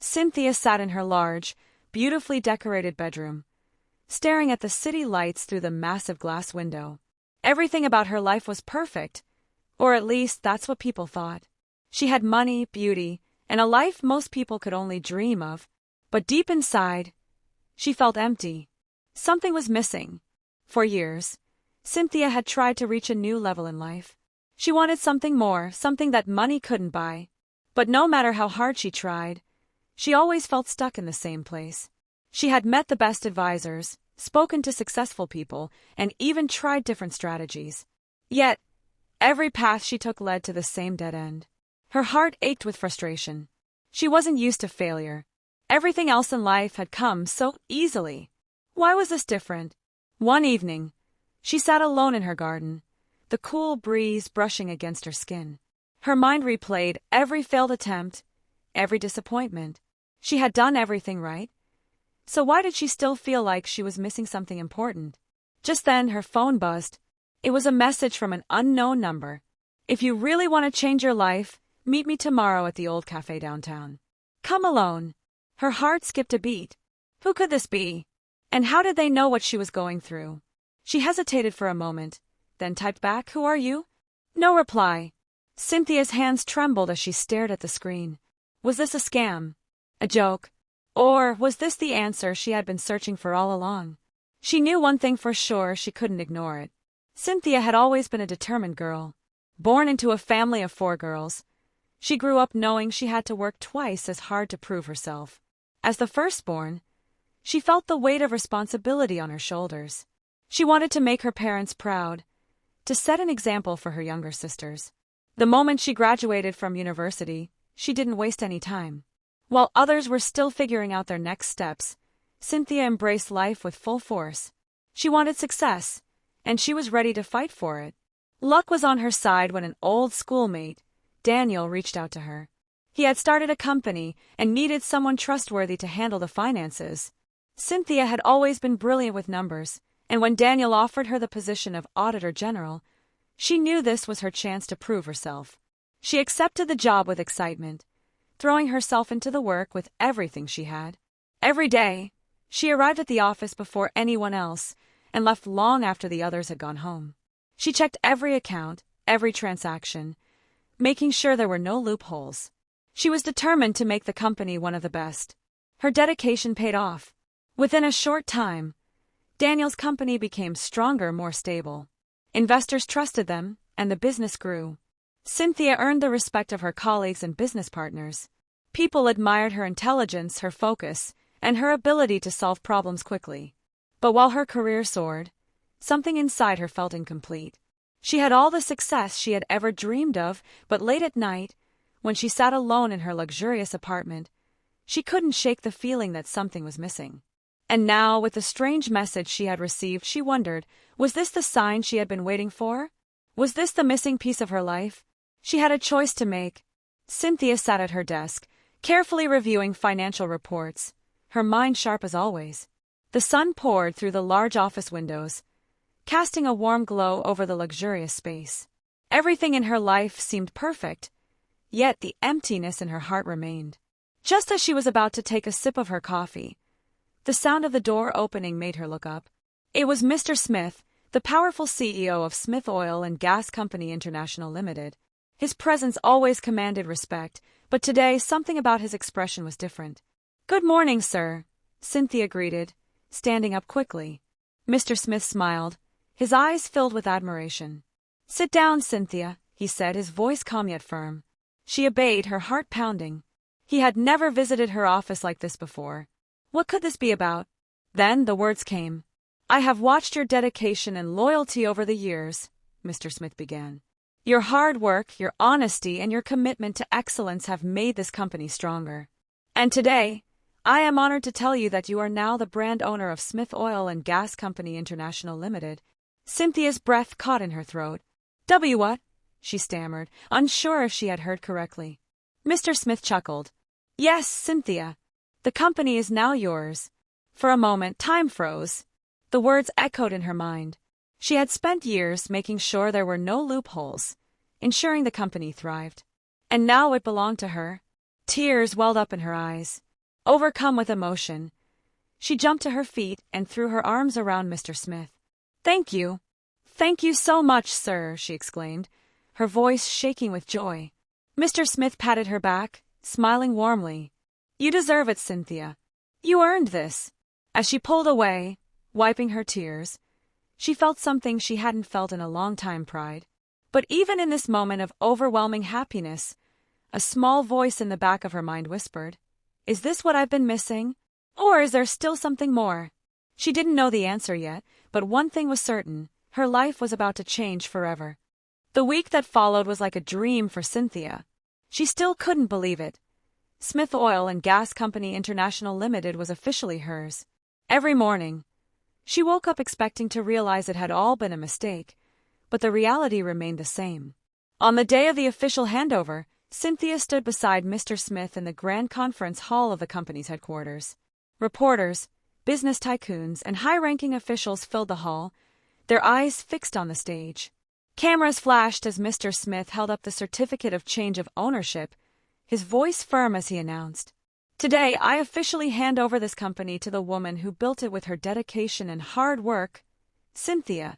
Cynthia sat in her large, beautifully decorated bedroom, staring at the city lights through the massive glass window. Everything about her life was perfect, or at least that's what people thought. She had money, beauty, and a life most people could only dream of. But deep inside, she felt empty. Something was missing. For years, Cynthia had tried to reach a new level in life. She wanted something more, something that money couldn't buy. But no matter how hard she tried, she always felt stuck in the same place. She had met the best advisors, spoken to successful people, and even tried different strategies. Yet, every path she took led to the same dead end. Her heart ached with frustration. She wasn't used to failure. Everything else in life had come so easily. Why was this different? One evening, she sat alone in her garden, the cool breeze brushing against her skin. Her mind replayed every failed attempt, every disappointment. She had done everything right. So why did she still feel like she was missing something important? Just then, her phone buzzed. It was a message from an unknown number. "If you really want to change your life, meet me tomorrow at the old cafe downtown. Come alone." Her heart skipped a beat. Who could this be? And how did they know what she was going through? She hesitated for a moment, then typed back, "Who are you?" No reply. Cynthia's hands trembled as she stared at the screen. Was this a scam? A joke? Or was this the answer she had been searching for all along? She knew one thing for sure: she couldn't ignore it. Cynthia had always been a determined girl. Born into a family of 4 girls, she grew up knowing she had to work twice as hard to prove herself. As the firstborn, she felt the weight of responsibility on her shoulders. She wanted to make her parents proud, to set an example for her younger sisters. The moment she graduated from university, she didn't waste any time. While others were still figuring out their next steps, Cynthia embraced life with full force. She wanted success, and she was ready to fight for it. Luck was on her side when an old schoolmate, Daniel, reached out to her. He had started a company and needed someone trustworthy to handle the finances. Cynthia had always been brilliant with numbers, and when Daniel offered her the position of Auditor General, she knew this was her chance to prove herself. She accepted the job with excitement, throwing herself into the work with everything she had. Every day, she arrived at the office before anyone else and left long after the others had gone home. She checked every account, every transaction, making sure there were no loopholes. She was determined to make the company one of the best. Her dedication paid off. Within a short time, Daniel's company became stronger, more stable. Investors trusted them, and the business grew. Cynthia earned the respect of her colleagues and business partners. People admired her intelligence, her focus, and her ability to solve problems quickly. But while her career soared, something inside her felt incomplete. She had all the success she had ever dreamed of, but late at night, when she sat alone in her luxurious apartment, she couldn't shake the feeling that something was missing. And now, with the strange message she had received, she wondered, was this the sign she had been waiting for? Was this the missing piece of her life? She had a choice to make. Cynthia sat at her desk, carefully reviewing financial reports, her mind sharp as always. The sun poured through the large office windows, casting a warm glow over the luxurious space. Everything in her life seemed perfect, yet the emptiness in her heart remained. Just as she was about to take a sip of her coffee, the sound of the door opening made her look up. It was Mr. Smith, the powerful CEO of Smith Oil and Gas Company International Limited. His presence always commanded respect, but today something about his expression was different. "Good morning, sir," Cynthia greeted, standing up quickly. Mr. Smith smiled, his eyes filled with admiration. "Sit down, Cynthia," he said, his voice calm yet firm. She obeyed, her heart pounding. He had never visited her office like this before. What could this be about? Then the words came. "I have watched your dedication and loyalty over the years," Mr. Smith began. "Your hard work, your honesty, and your commitment to excellence have made this company stronger. And today, I am honored to tell you that you are now the brand owner of Smith Oil and Gas Company International Limited." Cynthia's breath caught in her throat. What?" she stammered, unsure if she had heard correctly. Mr. Smith chuckled. "Yes, Cynthia. The company is now yours." For a moment, time froze. The words echoed in her mind. She had spent years making sure there were no loopholes, ensuring the company thrived. And now it belonged to her. Tears welled up in her eyes. Overcome with emotion, she jumped to her feet and threw her arms around Mr. Smith. "Thank you. Thank you so much, sir," she exclaimed, her voice shaking with joy. Mr. Smith patted her back, smiling warmly. "You deserve it, Cynthia. You earned this." As she pulled away, wiping her tears, she felt something she hadn't felt in a long time: pride. But even in this moment of overwhelming happiness, a small voice in the back of her mind whispered, "Is this what I've been missing? Or is there still something more?" She didn't know the answer yet, but one thing was certain: her life was about to change forever. The week that followed was like a dream for Cynthia. She still couldn't believe it. Smith Oil and Gas Company International Limited was officially hers. Every morning, she woke up expecting to realize it had all been a mistake, but the reality remained the same. On the day of the official handover, Cynthia stood beside Mr. Smith in the grand conference hall of the company's headquarters. Reporters, business tycoons, and high-ranking officials filled the hall, their eyes fixed on the stage. Cameras flashed as Mr. Smith held up the certificate of change of ownership, his voice firm as he announced, "Today, I officially hand over this company to the woman who built it with her dedication and hard work, Cynthia."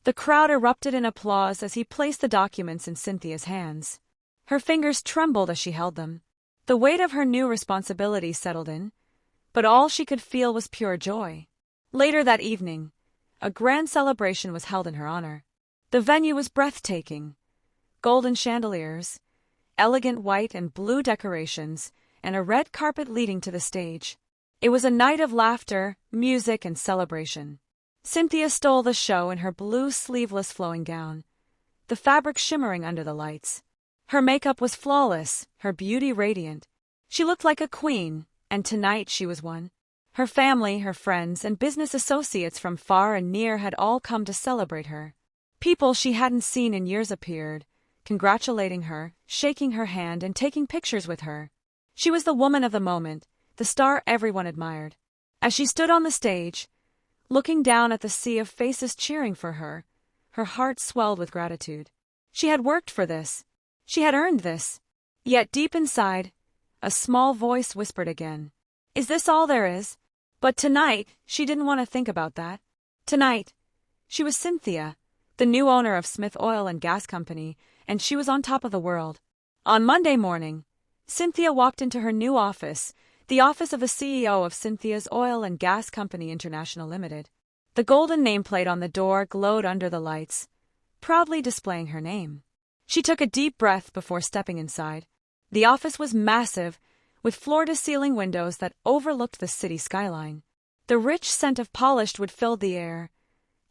The crowd erupted in applause as he placed the documents in Cynthia's hands. Her fingers trembled as she held them. The weight of her new responsibility settled in, but all she could feel was pure joy. Later that evening, a grand celebration was held in her honor. The venue was breathtaking. Golden chandeliers, elegant white and blue decorations, and a red carpet leading to the stage. It was a night of laughter, music, and celebration. Cynthia stole the show in her blue sleeveless flowing gown, the fabric shimmering under the lights. Her makeup was flawless, her beauty radiant. She looked like a queen, and tonight she was one. Her family, her friends, and business associates from far and near had all come to celebrate her. People she hadn't seen in years appeared, congratulating her, shaking her hand, and taking pictures with her. She was the woman of the moment, the star everyone admired. As she stood on the stage, looking down at the sea of faces cheering for her, her heart swelled with gratitude. She had worked for this. She had earned this. Yet deep inside, a small voice whispered again, "Is this all there is?" But tonight, she didn't want to think about that. Tonight, she was Cynthia, the new owner of Smith Oil and Gas Company, and she was on top of the world. On Monday morning, Cynthia walked into her new office, the office of the CEO of Cynthia's Oil and Gas Company International Limited. The golden nameplate on the door glowed under the lights, proudly displaying her name. She took a deep breath before stepping inside. The office was massive, with floor-to-ceiling windows that overlooked the city skyline. The rich scent of polished wood filled the air,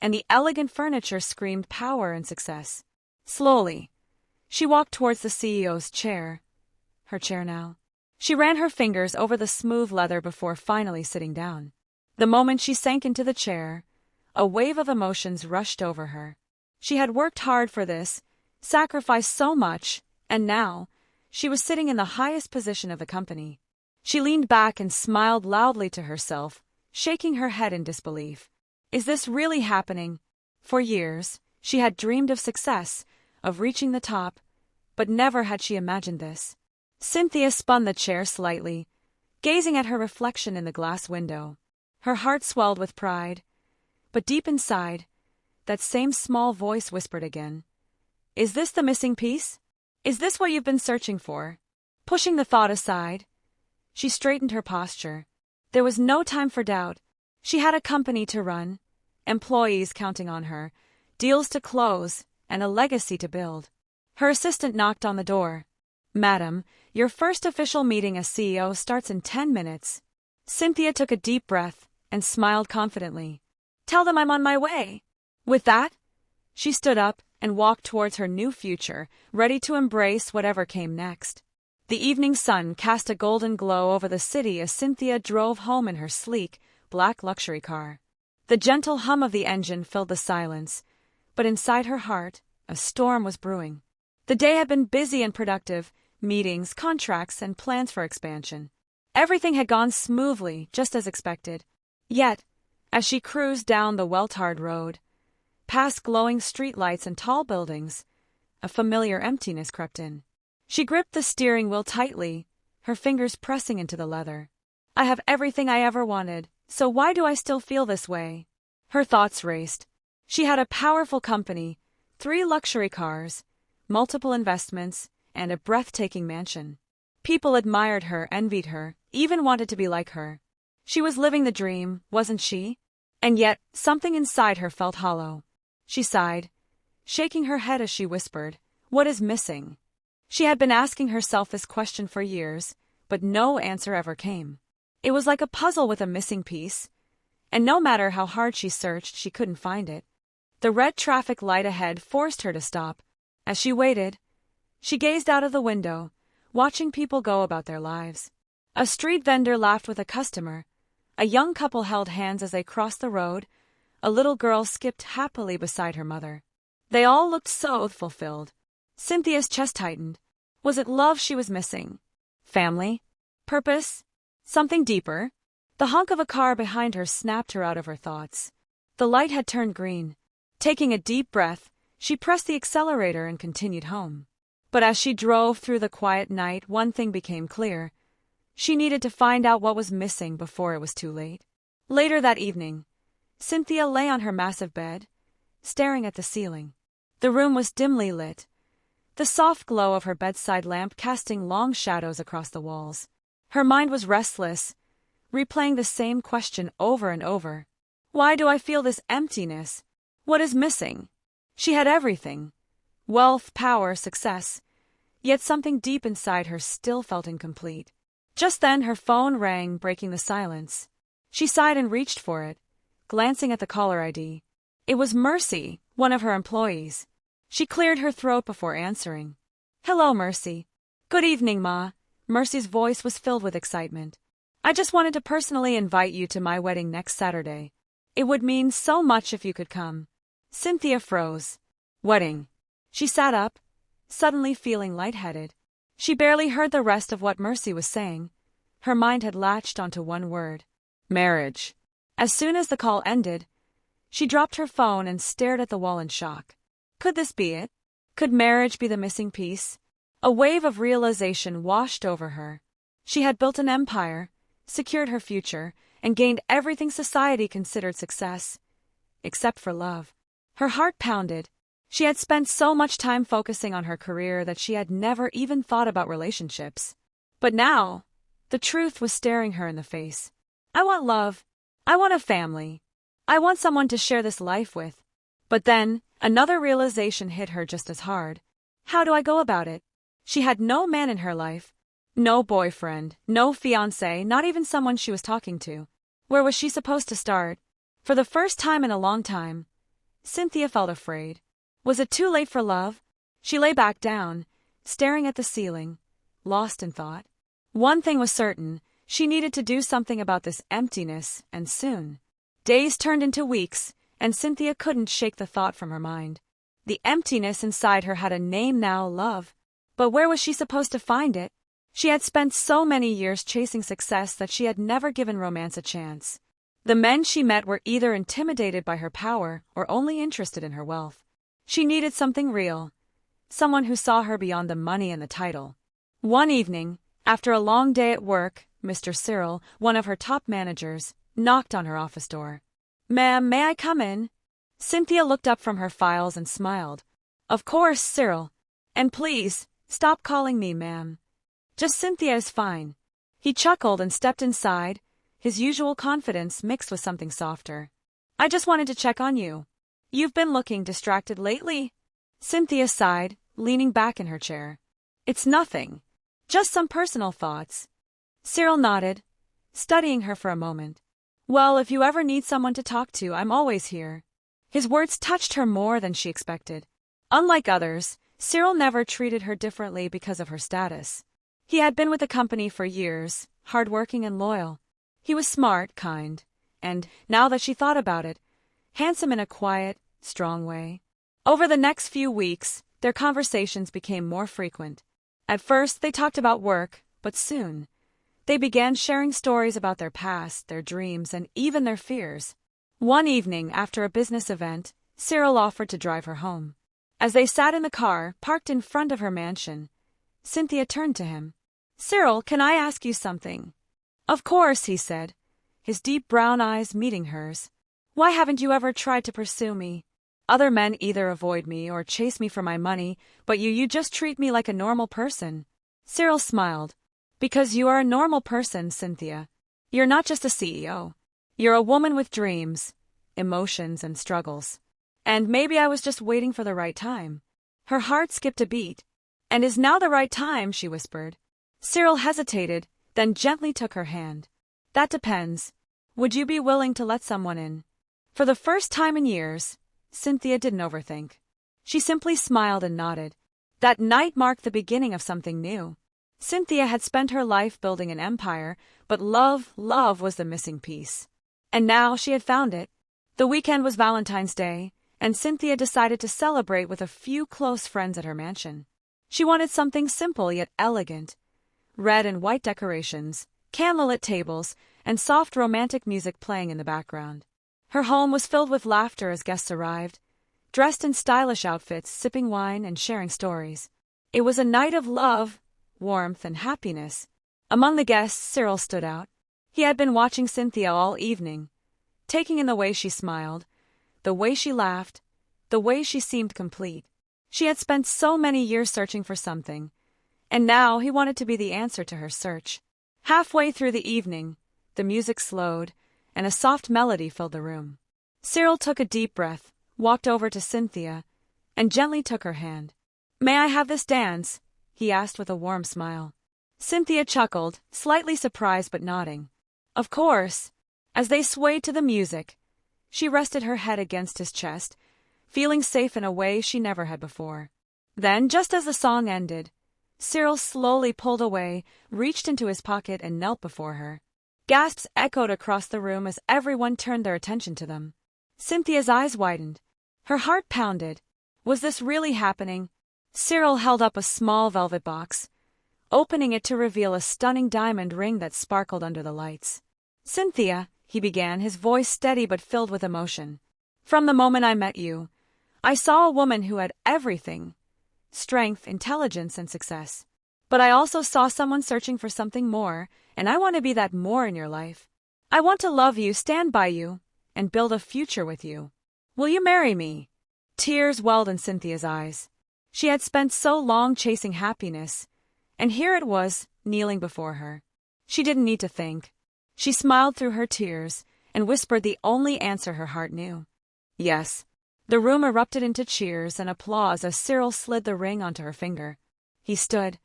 and the elegant furniture screamed power and success. Slowly, she walked towards the CEO's chair, her chair now. She ran her fingers over the smooth leather before finally sitting down. The moment she sank into the chair, a wave of emotions rushed over her. She had worked hard for this, sacrificed so much, and now, she was sitting in the highest position of the company. She leaned back and smiled loudly to herself, shaking her head in disbelief. Is this really happening? For years, she had dreamed of success, of reaching the top, but never had she imagined this. Cynthia spun the chair slightly, gazing at her reflection in the glass window. Her heart swelled with pride, but deep inside, that same small voice whispered again, "Is this the missing piece? Is this what you've been searching for?" Pushing the thought aside, she straightened her posture. There was no time for doubt. She had a company to run, employees counting on her, deals to close, and a legacy to build. Her assistant knocked on the door. "Madam, your first official meeting as CEO starts in 10 minutes. Cynthia took a deep breath and smiled confidently. "Tell them I'm on my way." With that, she stood up and walked towards her new future, ready to embrace whatever came next. The evening sun cast a golden glow over the city as Cynthia drove home in her sleek, black luxury car. The gentle hum of the engine filled the silence, but inside her heart, a storm was brewing. The day had been busy and productive, meetings, contracts, and plans for expansion. Everything had gone smoothly, just as expected. Yet, as she cruised down the well-tarred road, past glowing streetlights and tall buildings, a familiar emptiness crept in. She gripped the steering wheel tightly, her fingers pressing into the leather. I have everything I ever wanted, so why do I still feel this way? Her thoughts raced. She had a powerful company, 3 luxury cars, multiple investments, and a breathtaking mansion. People admired her, envied her, even wanted to be like her. She was living the dream, wasn't she? And yet, something inside her felt hollow. She sighed, shaking her head as she whispered, "What is missing?" She had been asking herself this question for years, but no answer ever came. It was like a puzzle with a missing piece, and no matter how hard she searched, she couldn't find it. The red traffic light ahead forced her to stop. As she waited, she gazed out of the window, watching people go about their lives. A street vendor laughed with a customer. A young couple held hands as they crossed the road. A little girl skipped happily beside her mother. They all looked so fulfilled. Cynthia's chest tightened. Was it love she was missing? Family? Purpose? Something deeper? The honk of a car behind her snapped her out of her thoughts. The light had turned green. Taking a deep breath, she pressed the accelerator and continued home. But as she drove through the quiet night, one thing became clear. She needed to find out what was missing before it was too late. Later that evening, Cynthia lay on her massive bed, staring at the ceiling. The room was dimly lit, the soft glow of her bedside lamp casting long shadows across the walls. Her mind was restless, replaying the same question over and over. Why do I feel this emptiness? What is missing? She had everything. Wealth, power, success. Yet something deep inside her still felt incomplete. Just then her phone rang, breaking the silence. She sighed and reached for it, glancing at the caller ID. It was Mercy, one of her employees. She cleared her throat before answering. "Hello, Mercy." "Good evening, Ma." Mercy's voice was filled with excitement. "I just wanted to personally invite you to my wedding next Saturday. It would mean so much if you could come." Cynthia froze. Wedding. She sat up, suddenly feeling lightheaded. She barely heard the rest of what Mercy was saying. Her mind had latched onto one word: marriage. As soon as the call ended, she dropped her phone and stared at the wall in shock. Could this be it? Could marriage be the missing piece? A wave of realization washed over her. She had built an empire, secured her future, and gained everything society considered success, except for love. Her heart pounded. She had spent so much time focusing on her career that she had never even thought about relationships. But now, the truth was staring her in the face. I want love. I want a family. I want someone to share this life with. But then, another realization hit her just as hard. How do I go about it? She had no man in her life. No boyfriend, no fiancé, not even someone she was talking to. Where was she supposed to start? For the first time in a long time, Cynthia felt afraid. Was it too late for love? She lay back down, staring at the ceiling, lost in thought. One thing was certain, she needed to do something about this emptiness, and soon. Days turned into weeks, and Cynthia couldn't shake the thought from her mind. The emptiness inside her had a name now, love. But where was she supposed to find it? She had spent so many years chasing success that she had never given romance a chance. The men she met were either intimidated by her power or only interested in her wealth. She needed something real, someone who saw her beyond the money and the title. One evening, after a long day at work, Mr. Cyril, one of her top managers, knocked on her office door. "Ma'am, may I come in?" Cynthia looked up from her files and smiled. "Of course, Cyril. And please, stop calling me ma'am. Just Cynthia is fine." He chuckled and stepped inside, his usual confidence mixed with something softer. "I just wanted to check on you. You've been looking distracted lately." Cynthia sighed, leaning back in her chair. "It's nothing. Just some personal thoughts." Cyril nodded, studying her for a moment. "Well, if you ever need someone to talk to, I'm always here." His words touched her more than she expected. Unlike others, Cyril never treated her differently because of her status. He had been with the company for years, hardworking and loyal. He was smart, kind, and, now that she thought about it, handsome in a quiet, strong way. Over the next few weeks, their conversations became more frequent. At first, they talked about work, but soon, they began sharing stories about their past, their dreams, and even their fears. One evening, after a business event, Cyril offered to drive her home. As they sat in the car, parked in front of her mansion, Cynthia turned to him. "Cyril, can I ask you something?" Of course, he said, his deep brown eyes meeting hers. Why haven't you ever tried to pursue me? Other men either avoid me or chase me for my money, but you just treat me like a normal person. Cyril smiled. Because you are a normal person, Cynthia. You're not just a CEO. You're a woman with dreams, emotions, and struggles. And maybe I was just waiting for the right time. Her heart skipped a beat. And is now the right time, she whispered. Cyril hesitated, then gently took her hand. That depends. Would you be willing to let someone in? For the first time in years, Cynthia didn't overthink. She simply smiled and nodded. That night marked the beginning of something new. Cynthia had spent her life building an empire, but love was the missing piece. And now she had found it. The weekend was Valentine's Day, and Cynthia decided to celebrate with a few close friends at her mansion. She wanted something simple yet elegant. Red and white decorations, candlelit tables, and soft romantic music playing in the background. Her home was filled with laughter as guests arrived, dressed in stylish outfits, sipping wine and sharing stories. It was a night of love, warmth, and happiness. Among the guests, Cyril stood out. He had been watching Cynthia all evening, taking in the way she smiled, the way she laughed, the way she seemed complete. She had spent so many years searching for something, and now he wanted to be the answer to her search. Halfway through the evening, the music slowed, and a soft melody filled the room. Cyril took a deep breath, walked over to Cynthia, and gently took her hand. "May I have this dance?" he asked with a warm smile. Cynthia chuckled, slightly surprised but nodding. Of course. As they swayed to the music, she rested her head against his chest, feeling safe in a way she never had before. Then, just as the song ended, Cyril slowly pulled away, reached into his pocket, and knelt before her. Gasps echoed across the room as everyone turned their attention to them. Cynthia's eyes widened. Her heart pounded. Was this really happening? Cyril held up a small velvet box, opening it to reveal a stunning diamond ring that sparkled under the lights. "Cynthia," he began, his voice steady but filled with emotion. "From the moment I met you, I saw a woman who had everything: strength, intelligence, and success. But I also saw someone searching for something more, and I want to be that more in your life. I want to love you, stand by you, and build a future with you. Will you marry me?" Tears welled in Cynthia's eyes. She had spent so long chasing happiness, and here it was, kneeling before her. She didn't need to think. She smiled through her tears and whispered the only answer her heart knew. Yes. The room erupted into cheers and applause as Cyril slid the ring onto her finger. He stood,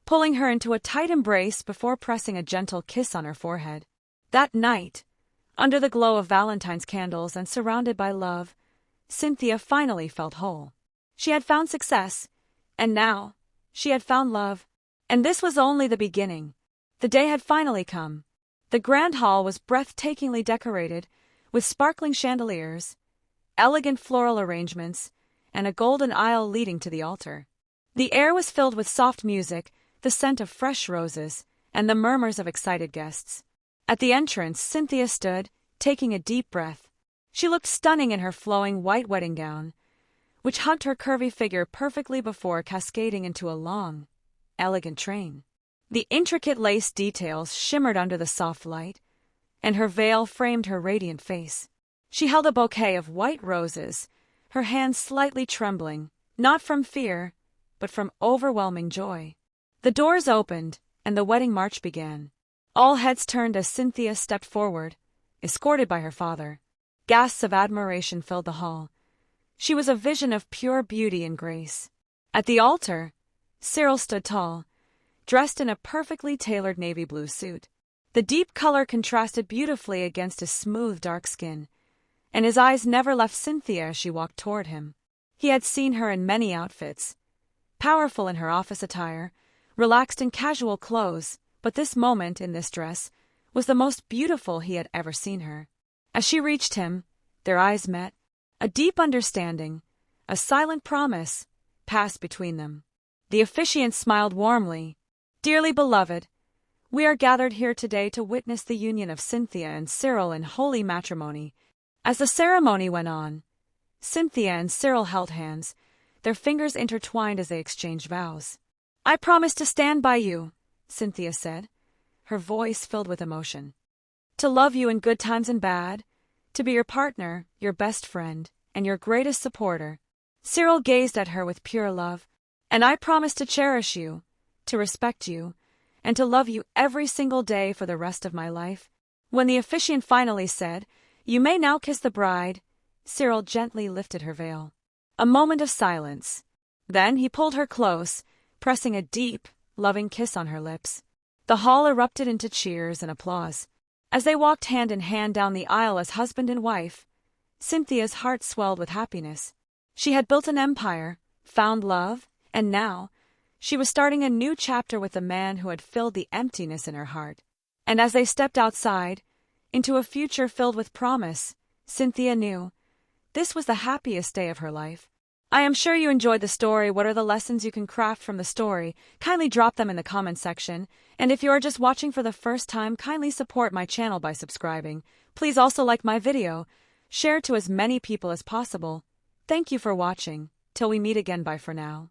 pulling her into a tight embrace before pressing a gentle kiss on her forehead. That night, under the glow of Valentine's candles and surrounded by love, Cynthia finally felt whole. She had found success, and now she had found love. And this was only the beginning. The day had finally come. The grand hall was breathtakingly decorated, with sparkling chandeliers, elegant floral arrangements, and a golden aisle leading to the altar. The air was filled with soft music, the scent of fresh roses, and the murmurs of excited guests. At the entrance, Cynthia stood, taking a deep breath. She looked stunning in her flowing white wedding gown, which hugged her curvy figure perfectly before cascading into a long, elegant train. The intricate lace details shimmered under the soft light, and her veil framed her radiant face. She held a bouquet of white roses, her hands slightly trembling, not from fear, but from overwhelming joy. The doors opened, and the wedding march began. All heads turned as Cynthia stepped forward, escorted by her father. Gasps of admiration filled the hall. She was a vision of pure beauty and grace. At the altar, Cyril stood tall, dressed in a perfectly tailored navy blue suit. The deep color contrasted beautifully against his smooth, dark skin, and his eyes never left Cynthia as she walked toward him. He had seen her in many outfits, powerful in her office attire, relaxed in casual clothes, but this moment in this dress was the most beautiful he had ever seen her. As she reached him, their eyes met. A deep understanding, a silent promise, passed between them. The officiant smiled warmly. "Dearly beloved, we are gathered here today to witness the union of Cynthia and Cyril in holy matrimony." As the ceremony went on, Cynthia and Cyril held hands, their fingers intertwined as they exchanged vows. "I promise to stand by you," Cynthia said, her voice filled with emotion. To love you in good times and bad, to be your partner, your best friend, and your greatest supporter. Cyril gazed at her with pure love. And I promise to cherish you, to respect you, and to love you every single day for the rest of my life. When the officiant finally said, "You may now kiss the bride," Cyril gently lifted her veil. A moment of silence. Then he pulled her close, pressing a deep, loving kiss on her lips. The hall erupted into cheers and applause. As they walked hand in hand down the aisle as husband and wife, Cynthia's heart swelled with happiness. She had built an empire, found love, and now she was starting a new chapter with the man who had filled the emptiness in her heart. And as they stepped outside, into a future filled with promise, Cynthia knew this was the happiest day of her life. I am sure you enjoyed the story. What are the lessons you can craft from the story? Kindly drop them in the comment section. And if you are just watching for the first time, kindly support my channel by subscribing. Please also like my video. Share it to as many people as possible. Thank you for watching. Till we meet again, bye for now.